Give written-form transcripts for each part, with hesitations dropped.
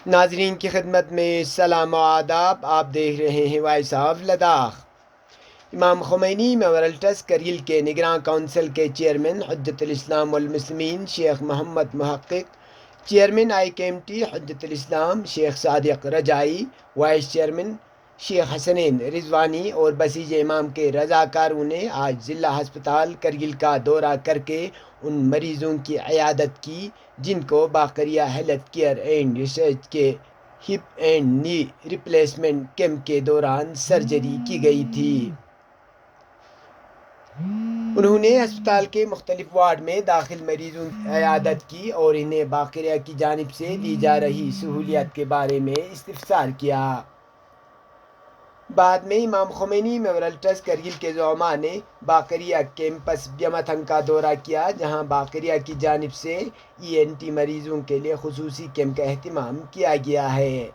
ناظرین کی خدمت میں سلام و آداب. آپ دیکھ رہے ہیں وائس آف لداخ. امام خمینی میموریل ٹرسٹ کرگل کے نگراں کونسل کے چیئرمین حجت الاسلام والمسلمین شیخ محمد محقق، چیئرمین آئی کے ایم ٹی حجت الاسلام شیخ صادق رجائی، وائس چیئرمین شیخ حسنین رضوانی اور بسیج امام کے رضاکاروں نے آج ضلع ہسپتال کرگل کا دورہ کر کے ان مریضوں کی عیادت کی جن کو باقریہ ہیلتھ کیئر اینڈ ریسرچ کے ہپ اینڈ نی ریپلیسمنٹ کیمپ کے دوران سرجری کی گئی تھی. انہوں نے ہسپتال کے مختلف وارڈ میں داخل مریضوں کی عیادت کی اور انہیں باقریہ کی جانب سے دی جا رہی سہولیات کے بارے میں استفسار کیا. بعد میں امام خمینی میموریل ٹرسٹ کرگل کے زعماء نے باقریہ کیمپس بیمتھنگ کا دورہ کیا جہاں باقریہ کی جانب سے ENT مریضوں کے لیے خصوصی کیمپ کا اہتمام کیا گیا ہے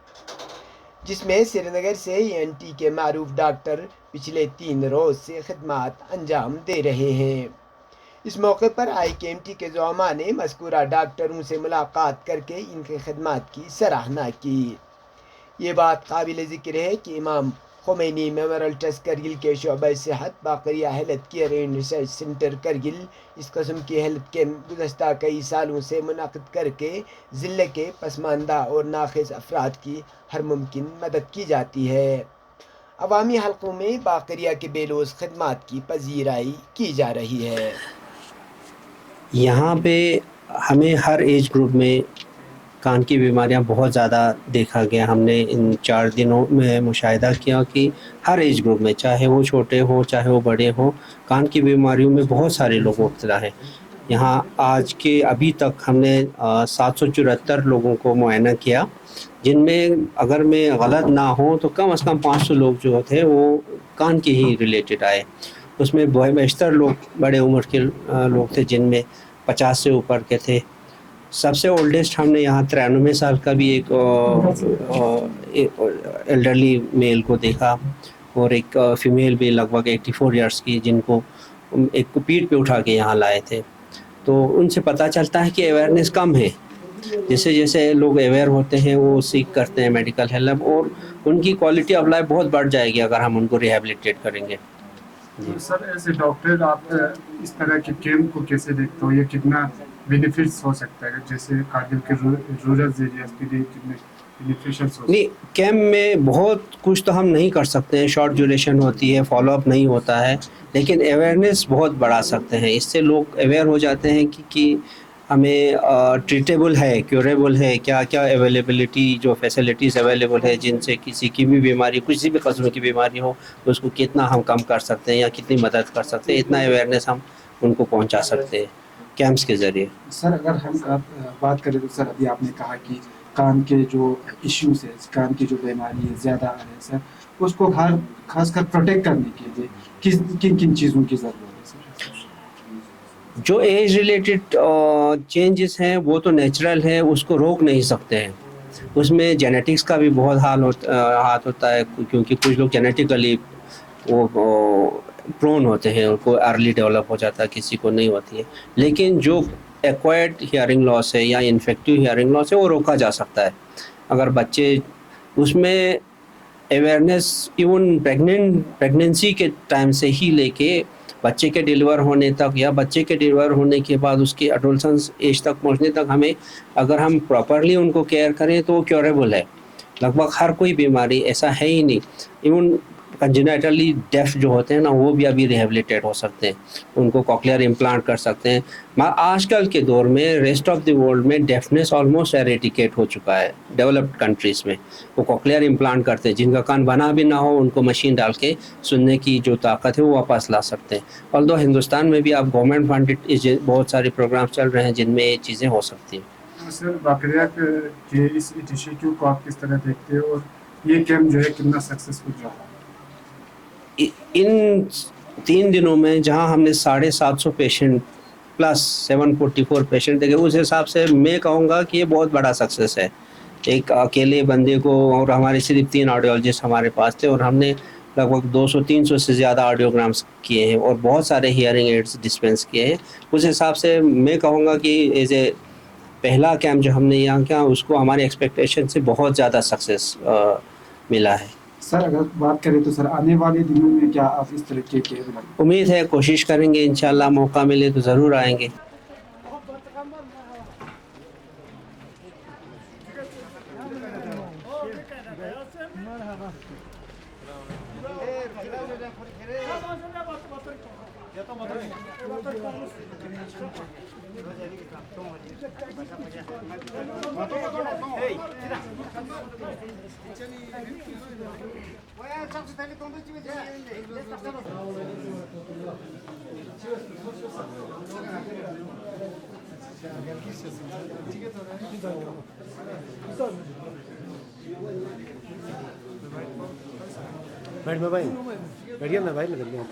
جس میں سری نگر سے ENT کے معروف ڈاکٹر پچھلے 3 روز سے خدمات انجام دے رہے ہیں. اس موقع پر آئی کے ایم ٹی کے زعماء نے مذکورہ ڈاکٹروں سے ملاقات کر کے ان کی خدمات کی سراہنا کی. یہ بات قابل ذکر ہے کہ امام خمینی میموریل ٹرسٹ کرگل کے شعبہ صحت باقریہ health care and research centre Kargil اس قسم کی ہیلتھ کیمپ گزشتہ کئی سالوں سے منعقد کر کے ضلع کے پسماندہ اور ناخیز افراد کی ہر ممکن مدد کی جاتی ہے. عوامی حلقوں میں باقریہ کے بے لوث خدمات کی پذیرائی کی جا رہی ہے. یہاں پہ ہمیں ہر ایج گروپ میں کان کی بیماریاں بہت زیادہ دیکھا گیا. ہم نے ان 4 دنوں میں مشاہدہ کیا کہ ہر ایج گروپ میں چاہے وہ چھوٹے ہوں چاہے وہ بڑے ہوں کان کی بیماریوں میں بہت سارے لوگ مبتلا ہیں. یہاں آج کے ابھی تک ہم نے 774 لوگوں کو معائنہ کیا جن میں اگر میں غلط نہ ہوں تو کم از کم 500 لوگ جو تھے وہ کان کے ہی ریلیٹڈ آئے. اس میں بیشتر لوگ بڑے عمر کے لوگ تھے جن میں 50 سے اوپر کے تھے. سب سے اولڈسٹ ہم نے یہاں 93 سال کا بھی ایک ایلڈرلی میل کو دیکھا اور ایک فیمیل بھی لگ بھگ 84 ایئرس کی جن کو ایک پیٹھ پہ اٹھا کے یہاں لائے تھے. تو ان سے پتہ چلتا ہے کہ اویئرنیس کم ہے. جیسے جیسے لوگ اویئر ہوتے ہیں وہ سیکھ کرتے ہیں میڈیکل ہیلپ اور ان کی کوالٹی آف لائف بہت بڑھ جائے گی اگر ہم ان کو ریہیبلیٹیٹ کریں گے. سر ایز اے ڈاکٹر آپ اس طرح کے کیمپ کو کیسے دیکھتے ہو؟ یہ کتنا بینیفٹس ہو سکتا ہے جیسے کارگل کے رورل ایریاز کے لیے کتنے بینیفیشلس ہو سکتے ہیں؟ نہیں، کیمپ میں بہت کچھ تو ہم نہیں کر سکتے ہیں، شارٹ ڈیوریشن ہوتی ہے، فالو اپ نہیں ہوتا ہے، لیکن اویئرنیس بہت بڑھا سکتے ہیں. اس سے لوگ اویئر ہو جاتے ہیں کہ ہمیں ٹریٹیبل ہے، کیوریبل ہے، کیا کیا اویلیبلٹی جو فیسلٹیز اویلیبل ہے جن سے کسی کی بھی بیماری کسی بھی قسم کی بیماری ہو تو اس کو کتنا ہم کم کر سکتے ہیں یا کتنی مدد کر سکتے ہیں. اتنا اویئرنیس ہم ان کو پہنچا سکتے ہیں کیمپس کے ذریعے. سر اگر ہم بات کریں تو سر ابھی آپ نے کہا کہ کان کے جو ایشوز ہے، کان کی جو بیماری ہے زیادہ آ رہے ہیں سر، اس کو خاص کر پروٹیکٹ کرنے کے لیے کن کن چیزوں کی ضرورت ہے سر؟ جو ایج ریلیٹڈ چینجز ہیں وہ تو نیچرل ہے، اس کو روک نہیں سکتے ہیں. اس میں جینیٹکس کا بھی بہت ہاتھ ہوتا ہے کیونکہ کچھ لوگ جینیٹیکلی وہ پرون ہوتے ہیں، ان کو ارلی ڈیولپ ہو جاتا ہے، کسی کو نہیں ہوتی ہے. لیکن جو ایکوائرڈ ہیئرنگ لاس ہے یا انفیکٹیو ہیئرنگ لاس ہے وہ روکا جا سکتا ہے اگر بچے اس میں اویئرنیس ایون پریگنینسی کے ٹائم سے ہی لے کے بچے کے ڈیلیور ہونے تک یا بچے کے ڈیلیور ہونے کے بعد اس کے ایڈولسنس ایج تک پہنچنے تک ہمیں اگر ہم پراپرلی ان کو کیئر کریں تو وہ کیوریبل ہے. لگ بھگ ہر کوئی بیماری ایسا ہے ہی نہیں. ایون کنجنیٹلی ڈیف جو ہوتے ہیں نا وہ بھی ابھی ریہیبلیٹیٹ ہو سکتے ہیں، ان کو کوکلیئر امپلانٹ کر سکتے ہیں. آج کل کے دور میں ریسٹ آف دی ورلڈ میں ڈیفنس آلموسٹ ایریڈیکیٹ ہو چکا ہے. ڈیولپڈ کنٹریز میں وہ کوکلیئر امپلانٹ کرتے ہیں، جن کا کان بنا بھی نہ ہو ان کو مشین ڈال کے سننے کی جو طاقت ہے وہ واپس لا سکتے ہیں. اور دو ہندوستان میں بھی اب گورنمنٹ فنڈڈ بہت سارے پروگرامس چل رہے ہیں جن میں یہ چیزیں ہو سکتی ہیں. سر باقریہ کے اس انیشیٹو کو آپ کس طرح دیکھتے ہیں اور یہ کیمپ جو ہے کتنا سکسیسفل رہا؟ ان 3 دنوں میں جہاں ہم نے 750 پیشنٹ پلس 744 پیشنٹ دیکھے اس حساب سے میں کہوں گا کہ یہ بہت بڑا سکسیس ہے. ایک اکیلے بندے کو، اور ہمارے صرف 3 آڈیولوجسٹ ہمارے پاس تھے اور ہم نے لگ بھگ 200-300 سے زیادہ آڈیوگرامس کیے ہیں اور بہت سارے ہیئرنگ ایڈس ڈسپینس کیے ہیں. اس حساب سے میں کہوں گا کہ ایز اے پہلا کیمپ جو ہم نے یہاں کیا اس کو ہمارے ایکسپیکٹیشن سے بہت زیادہ سکسیس ملا ہے. سر اگر بات کریں تو سر آنے والے دنوں میں کیا آپ اس طریقے کے امید ہے کوشش کریں گے انشاءاللہ موقع ملے تو ضرور آئیں گے. بیٹھ میں بھائی بیٹھیے نا بھائی میں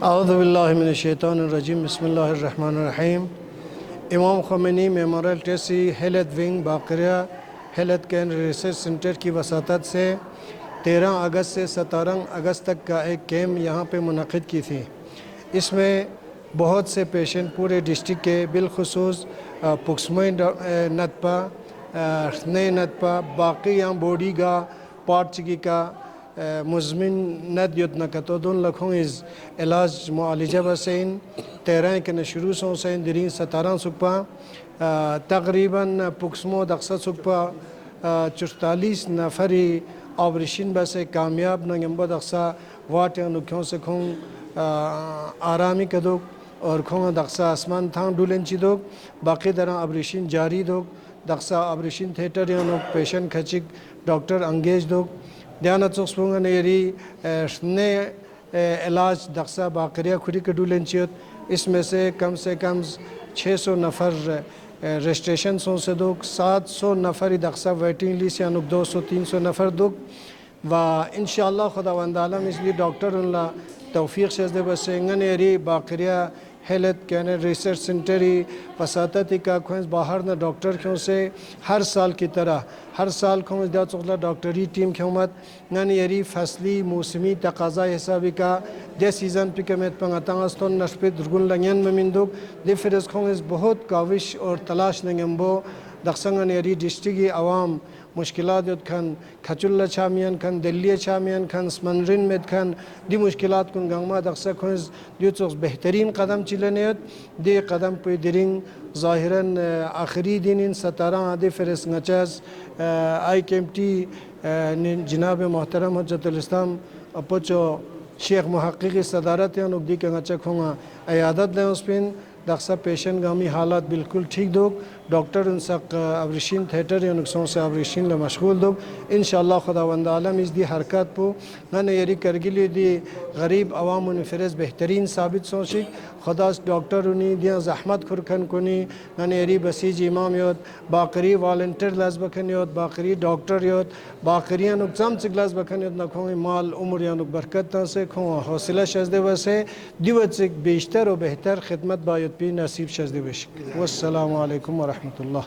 اعوذ باللہ من الشیطان الرجیم بسم اللہ الرحمن الرحیم. امام خمینی میموریل ٹیسی ہیلتھ ونگ باقریہ ہیلتھ کیئر ریسرچ سینٹر کی وساطت سے 13 اگست سے 17 اگست تک کا ایک کیمپ یہاں پہ منعقد کی تھی. اس میں بہت سے پیشنٹ پورے ڈسٹرکٹ کے بالخصوص پکسموئی نتپا نئے نتپا باقی یہاں بوڈی کا پاٹ چکی کا مزمن ند یوت نکتودون لکھوں از علاج معالجہ بسین 13 کے شروع سو سین درین 17 سکپا تقریباً پکسمو دقصہ سکپا 44 نفری آپریشن بسے کامیاب نگمبو دقصہ واٹ نکھوں سے کھوں آرامی کدوک اور کھوں دقصہ اسمان تھان ڈولنچی دوک باقی درہ آپریشن جاری دوک دقصہ آپریشن تھیٹر یونوک پیشنٹ کھچک ڈاکٹر انگیج دوک دیانت سوکسپونگا نیری نئے علاج دقصہ باقریہ کھوڑی کے ڈولنچیت. اس میں سے کم 600 نفر رجسٹریشن سو سے دوک 700 نفر دقصہ ویٹنگ لیس یا نک 200-300 نفر دوک و انشاءاللہ خدا وندالم اس لیے ڈاکٹر اللہ توفیق شزدے بسنگن ایری باقریہ ہیلتھ کیئر ریسرچ سینٹری وساطت کا کھوئنس باہر نہ ڈاکٹر کھوں سے ہر سال کی طرح ہر سال کھوئنس دا چغلا ڈاکٹری ٹیم کھومت نن یری فصلی موسمی تقاضا حسابی کا دے سیزن پہ کمیت پنگاتانگستون نشپے درگن لنگین ممندوک دے فرز کھوئنس بہت کاوش اور تلاش نگمبو دقسنگن یری ڈسٹرکٹی عوام مشکلات یوت کھن کھچل چامیان کھن دلی چامیان کھن سمنرین میں کھن دی مشکلات کن گنگما دقسہ کھنز دیوچوks بہترین قدم چلنیت دی قدم پہ درنگ ظاہراً آخری دن ان 17 آدھے فرس نچاز آئی کیم ٹی جناب محترم حجت الاسلام اپوچو شیخ محققی صدارت یا نقدی کے غچک ہوں عیادت لیں اس پن دقصہ پیشن گامی حالات بالکل ٹھیک دوگ ڈاکٹر انسق ابریشین تھیٹر یا نقصوں سے ابریشین مشغول دوگ انشاءاللہ خداوند عالم اس دی حرکت پو نہ یری کرگلی دی غریب عوام و نفرز بہترین ثابت سوچی خدا ڈاکٹر انہی دیا زحمت کھرکن کنی نہ یری بسیج امام یوت باقری والنٹر لاز بکن یوت باقری ڈاکٹر یوت باقریاں نقصام چگلاز بکن یوت نکھوں مال عمر یا نک برکت تا سے کھوں حوصلہ شزدے وسے دیوت سے بیشتر و بہتر خدمت بایت پی نصیب شزدے وشک والسلام علیکم ورحمۃ اللہ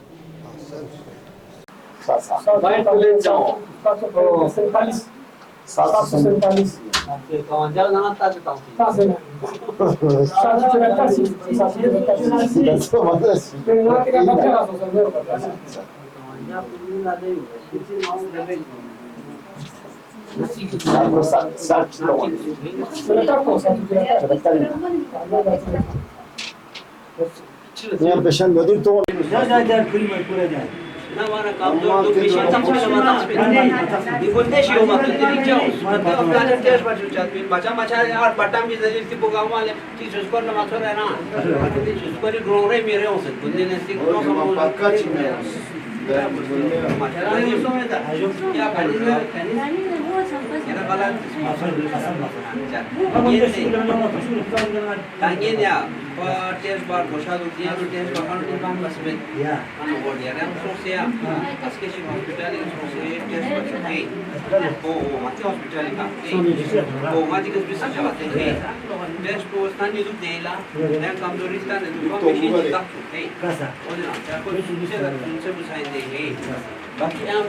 نا وانا کام دو پیشن تام چلا ماتا دیگون دیشی اومد تو دیگه جاوز تو پلان تیش باشه چات بین بچه بچه یار باتام بیز دیر تی بگم ماله چیزش کار نماتور ہے نا چیز کاری گرونه میره اوسط بندی نستی گرونه سامون پاکا چی میره ماچرانی سومه تا کیا کنی کیا کلا تانگین یا تیز بار گوشادو دیا تو تیز بخانو تیز بام بس بید انا وردی ارم سوسیا اسکیشی هاسپیتالی سوسیا تیز بچه او ماتی هاسپیتالی کا او ماتی کس بیسی جواته تیز پوستانی دو دیلا نیم کامدوریستان دو میشین دیتا او دینا چرا کوئی سوسیا بساین دی باقی هم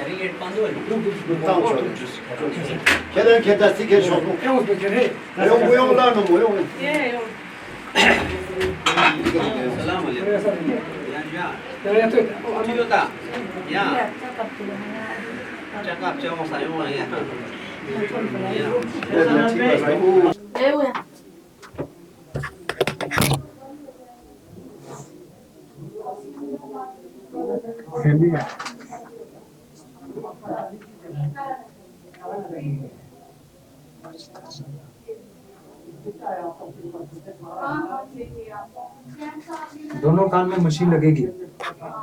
ریلیت پاندو Keden kedasi ke şoku. Yok bu yollar mı bu yok? Selam aleyküm. Ya Toyota. Ya. Cakap cakap saya mau ya. دونوں کان میں مشین لگے گی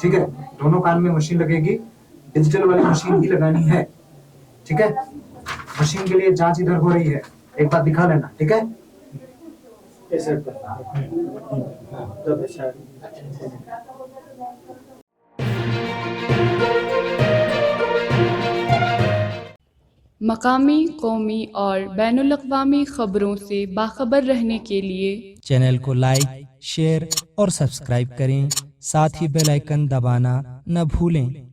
ٹھیک ہے دونوں کان میں مشین لگے گی ڈیجیٹل والی مشین ہی لگانی ہے ٹھیک ہے مشین کے لیے جانچ ادھر ہو رہی ہے ایک بار دکھا لینا ٹھیک ہے مقامی قومی اور بین الاقوامی خبروں سے باخبر رہنے کے لیے چینل کو لائک شیئر اور سبسکرائب کریں ساتھ ہی بیل آئیکن دبانا نہ بھولیں